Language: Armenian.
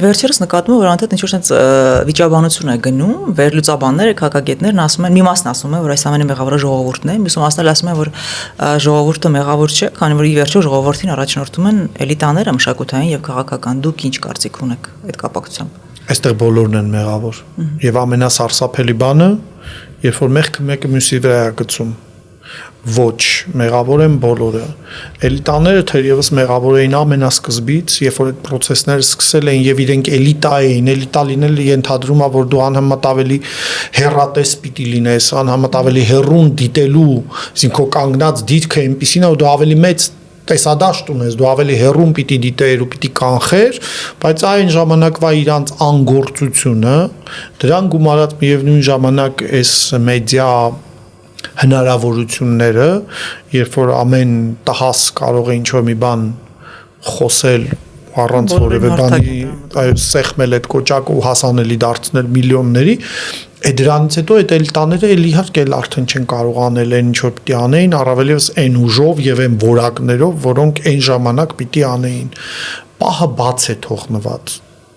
վերջերս նկատում եմ, որ անդադ ինչ-որ sense վիճաբանություն է գնում, վերլուծաբանները, քաղաքագետներն ասում են, մի մասն ասում է, որ այս ամենի մեղավորը ժողովուրդն է, մյուս մասն էլ ասում է, որ ժողովուրդը մեղավոր չէ, քանի որ ի վերջո ժողովրդին առաջնորդում են էլիտաները մշակութային եւ քաղաքական։ Դուք ինչ կարծիք ունեք այդ կապակցությամբ։ Այստեղ բոլորն են մեղավոր։ Եվ ամենասարսափելի բանը, երբ որ մեղքը մեկը մյուսի վրա է գցում, ոչ, մեղավոր են բոլորը։ Էլիտաները թերևս մեղավոր էին ամենասկզբից, երբ որ այդ process-ները սկսել էին եւ իրենք էլիտա էին, էլիտա լինելը ենթադրում է, որ դու անհամեմատ ավելի հեռատես պիտի լինես, անհամեմատ ավելի հեռուն դիտելու, այսինքն քո կանգնած դիրքը այնպեսին է, որ դու ավելի մեծ տեսադաշտ ունես, դու ավելի հեռուն պիտի դիտեր ու պիտի կանխեր, բայց այն ժամանակվա իրանց անգործությունը, դրան գումարած միևնույն ժամանակ այս մեդիա հնարավորությունները, երբ որ ամեն տհաս կարող է ինչ-որ մի բան խոսել առանց որևէ բանի, սեղմել այդ կոճակը ու հասանելի դարձնել միլիոնների, դրանից հետո այդ էլիտաները էլ իհարկե արդեն չեն կարող անել այն ինչ որ պիտի անեին, առավել եւս այն ուժով եւ այն որակներով, որոնք այն ժամանակ պիտի անեին։ Պահը բաց է թողնված։